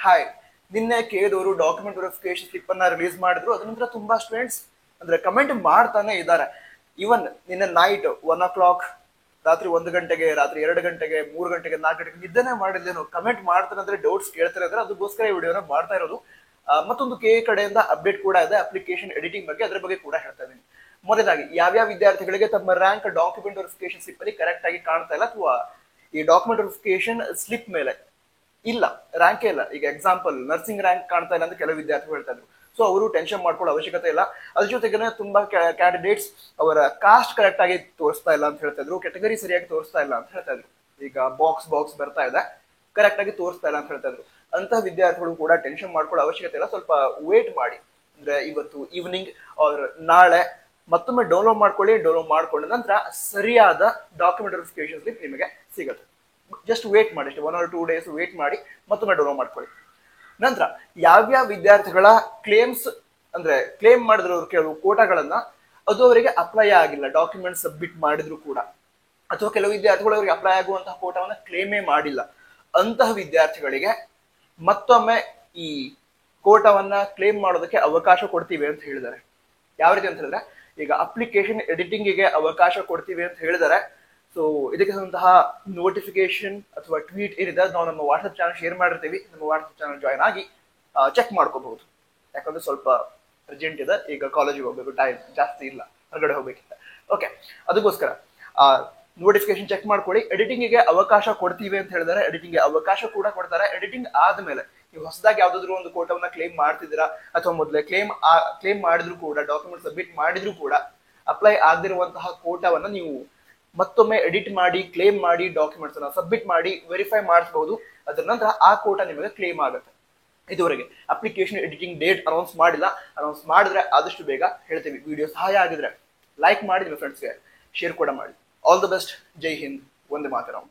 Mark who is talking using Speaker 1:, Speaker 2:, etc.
Speaker 1: Hi, ನಿನ್ನೆ ಕೇದವರು document verification slip ಅನ್ನ release ಮಾಡಿದ್ರು. ಅದ ನಂತರ ತುಂಬಾ ಸ್ಟೂಡೆಂಟ್ಸ್ ಅಂದ್ರೆ ಕಮೆಂಟ್ ಮಾಡ್ತಾನೆ ಇದ್ದಾರೆ. ಇವನ್ ನಿನ್ನೆ ನೈಟ್ 1 o'clock, ರಾತ್ರಿ 1 ಗಂಟೆಗೆ, ರಾತ್ರಿ 2 ಗಂಟೆಗೆ, 3 ಗಂಟೆಗೆ, 4 ಗಂಟೆಗೆ ನಿದ್ದೆನೆ ಮಾಡಿದ್ದೇನು ಕಮೆಂಟ್ ಮಾಡ್ತಾನೆ ಅಂದ್ರೆ ಡೌಟ್ಸ್ ಕೇಳ್ತಾರೆ ಅಂದ್ರೆ ಅದಕ್ಕೋಸ್ಕರ ಈ ವಿಡಿಯೋನ ಮಾಡ್ತಾ ಇರೋದು. ಮತ್ತೊಂದು ಕಡೆಯಿಂದ ಅಪ್ಡೇಟ್ ಕೂಡ ಇದೆ ಅಪ್ಲಿಕೇಶನ್ ಎಡಿಟಿಂಗ್ ಬಗ್ಗೆ, ಅದ್ರ ಬಗ್ಗೆ ಕೂಡ ಹೇಳ್ತಾ ಇದ್ದೀನಿ. ಮೊದಲಾಗಿ ಯಾವ್ಯಾವ ವಿದ್ಯಾರ್ಥಿಗಳಿಗೆ ತಮ್ಮ ರ್ಯಾಂಕ್ ಡಾಕ್ಯುಮೆಂಟ್ ವೆರಿಫಿಕೇಶನ್ ಸ್ಲಿಪ್ ಅಲ್ಲಿ ಕರೆಕ್ಟ್ ಆಗಿ ಕಾಣ್ತಾ ಇಲ್ಲ, ಅಥವಾ ಈ ಡಾಕ್ಯುಮೆಂಟ್ ವೆರಿಫಿಕೇಶನ್ ಸ್ಲಿಪ್ ಮೇಲೆ ಇಲ್ಲ ರ್ಯಾಂಕೇ ಇಲ್ಲ, ಈಗ ಎಕ್ಸಾಂಪಲ್ ನರ್ಸಿಂಗ್ ರ್ಯಾಂಕ್ ಕಾಣ್ತಾ ಇಲ್ಲ ಅಂತ ಕೆಲವು ವಿದ್ಯಾರ್ಥಿಗಳು ಹೇಳ್ತಾ ಇದ್ರು. ಸೊ ಅವರು ಟೆನ್ಷನ್ ಮಾಡ್ಕೊಳ್ಳೋ ಅವಶ್ಯಕತೆ ಇಲ್ಲ. ಅದ್ರ ಜೊತೆಗೆ ತುಂಬಾ ಕ್ಯಾಂಡಿಡೇಟ್ಸ್ ಅವರ ಕಾಸ್ಟ್ ಕರೆಕ್ಟ್ ಆಗಿ ತೋರಿಸ್ತಾ ಇಲ್ಲ ಅಂತ ಹೇಳ್ತಾ ಇದ್ರು, ಕೆಟಗರಿ ಸರಿಯಾಗಿ ತೋರಿಸ್ತಾ ಇಲ್ಲ ಅಂತ ಹೇಳ್ತಾ ಇದ್ರು. ಈಗ ಬಾಕ್ಸ್ ಬರ್ತಾ ಇದೆ, ಕರೆಕ್ಟ್ ಆಗಿ ತೋರಿಸ್ತಾ ಇಲ್ಲ ಅಂತ ಹೇಳ್ತಾ ಇದ್ರು. ಅಂತಹ ವಿದ್ಯಾರ್ಥಿಗಳು ಕೂಡ ಟೆನ್ಷನ್ ಮಾಡ್ಕೊಳ್ಳೋ ಅವಶ್ಯಕತೆ ಇಲ್ಲ. ಸ್ವಲ್ಪ ವೇಟ್ ಮಾಡಿ, ಅಂದ್ರೆ ಇವತ್ತು ಈವ್ನಿಂಗ್ ಅವ್ರ ನಾಳೆ ಮತ್ತೊಮ್ಮೆ ಡೌನ್ಲೋಡ್ ಮಾಡ್ಕೊಳ್ಳಿ. ಡೌನ್ಲೋಡ್ ಮಾಡ್ಕೊಂಡ ನಂತರ ಸರಿಯಾದ ಡಾಕ್ಯುಮೆಂಟ್ ವೆರಿಫಿಕೇಶನ್ ಸ್ಲಿಪ್ ನಿಮಗೆ ಸಿಗುತ್ತೆ. ಜಸ್ಟ್ ವೇಟ್ ಮಾಡಿ, ಅಷ್ಟೇ 1 or 2 days ವೇಟ್ ಮಾಡಿ ಮತ್ತೊಮ್ಮೆ ಡೌನ್ಲೋಡ್ ಮಾಡ್ಕೊಳ್ಳಿ. ನಂತರ ಯಾವ್ಯಾವ ವಿದ್ಯಾರ್ಥಿಗಳ ಕ್ಲೇಮ್ಸ್ ಅಂದ್ರೆ ಕ್ಲೇಮ್ ಮಾಡಿದ್ರು ಕೆಲವು ಕೋಟಾಗಳನ್ನ, ಅದು ಅವರಿಗೆ ಅಪ್ಲೈ ಆಗಿಲ್ಲ ಡಾಕ್ಯುಮೆಂಟ್ ಸಬ್ಮಿಟ್ ಮಾಡಿದ್ರು ಕೂಡ, ಅಥವಾ ಕೆಲವು ವಿದ್ಯಾರ್ಥಿಗಳು ಅವರಿಗೆ ಅಪ್ಲೈ ಆಗುವಂತಹ ಕೋಟಾವನ್ನ ಕ್ಲೇಮೇ ಮಾಡಿಲ್ಲ, ಅಂತಹ ವಿದ್ಯಾರ್ಥಿಗಳಿಗೆ ಮತ್ತೊಮ್ಮೆ ಈ ಕೋಟಾವನ್ನ ಕ್ಲೇಮ್ ಮಾಡೋದಕ್ಕೆ ಅವಕಾಶ ಕೊಡ್ತೀವಿ ಅಂತ ಹೇಳಿದ್ದಾರೆ. ಯಾವ ರೀತಿ ಅಂತ ಹೇಳಿದ್ರೆ, ಈಗ ಅಪ್ಲಿಕೇಶನ್ ಎಡಿಟಿಂಗಿಗೆ ಅವಕಾಶ ಕೊಡ್ತೀವಿ ಅಂತ ಹೇಳಿದ್ದಾರೆ. ಸೊ ಇದಕ್ಕೆ ಸಂಬಂಧಂತಹ ನೋಟಿಫಿಕೇಶನ್ ಅಥವಾ ಟ್ವೀಟ್ ಏನಿದೆ ನಾವು ನಮ್ಮ ವಾಟ್ಸ್ಆಪ್ ಚಾನಲ್ ಶೇರ್ ಮಾಡಿರ್ತೀವಿ. ನಮ್ಮ ವಾಟ್ಸ್ಆಪ್ ಚಾನಲ್ ಜಾಯ್ನ್ ಆಗಿ ಚೆಕ್ ಮಾಡ್ಕೋಬಹುದು. ಯಾಕಂದ್ರೆ ಸ್ವಲ್ಪ ಅರ್ಜೆಂಟ್ ಇದೆ, ಈಗ ಕಾಲೇಜಿಗೆ ಹೋಗ್ಬೇಕು, ಟೈಮ್ ಜಾಸ್ತಿ ಇಲ್ಲ, ಹೊರಗಡೆ ಹೋಗ್ಬೇಕಿಲ್ಲ. ಓಕೆ, ಅದಕ್ಕೋಸ್ಕರ ನೋಟಿಫಿಕೇಶನ್ ಚೆಕ್ ಮಾಡ್ಕೊಳ್ಳಿ. ಎಡಿಟಿಂಗಿಗೆ ಅವಕಾಶ ಕೊಡ್ತೀವಿ ಅಂತ ಹೇಳಿದರೆ ಎಡಿಟಿಂಗ್ ಅವಕಾಶ ಕೂಡ ಕೊಡ್ತಾರೆ. ಎಡಿಟಿಂಗ್ ಆದ್ಮೇಲೆ ನೀವು ಹೊಸದಾಗಿ ಯಾವ್ದಾದ್ರು ಒಂದು ಕೋಟವನ್ನ ಕ್ಲೇಮ್ ಮಾಡ್ತಿದ್ದೀರಾ, ಅಥವಾ ಮೊದಲೇ ಕ್ಲೇಮ್ ಮಾಡಿದ್ರು ಕೂಡ, ಡಾಕ್ಯುಮೆಂಟ್ ಸಬ್ಮಿಟ್ ಮಾಡಿದ್ರು ಕೂಡ ಅಪ್ಲೈ ಆಗದಿರುವಂತಹ ಕೋಟಾವನ್ನ ನೀವು ಮತ್ತೊಮ್ಮೆ ಎಡಿಟ್ ಮಾಡಿ, ಕ್ಲೇಮ್ ಮಾಡಿ, ಡಾಕ್ಯುಮೆಂಟ್ಸ್ ಅನ್ನ ಸಬ್ಮಿಟ್ ಮಾಡಿ ವೆರಿಫೈ ಮಾಡಿಸಬಹುದು. ಅದರ ನಂತರ ಆ ಕೋಟಾ ನಿಮಗೆ ಕ್ಲೇಮ್ ಆಗುತ್ತೆ. ಇದುವರೆಗೆ ಅಪ್ಲಿಕೇಶನ್ ಎಡಿಟಿಂಗ್ ಡೇಟ್ ಅನೌನ್ಸ್ ಮಾಡಿಲ್ಲ. ಅನೌನ್ಸ್ ಮಾಡಿದ್ರೆ ಆದಷ್ಟು ಬೇಗ ಹೇಳ್ತೀವಿ. ವಿಡಿಯೋ ಸಹಾಯ ಆಗಿದ್ರೆ ಲೈಕ್ ಮಾಡಿ, ನಿಮ್ಮ ಫ್ರೆಂಡ್ಸ್ಗೆ ಶೇರ್ ಕೂಡ ಮಾಡಿ. All the best. Jai Hind, Vande Mataram.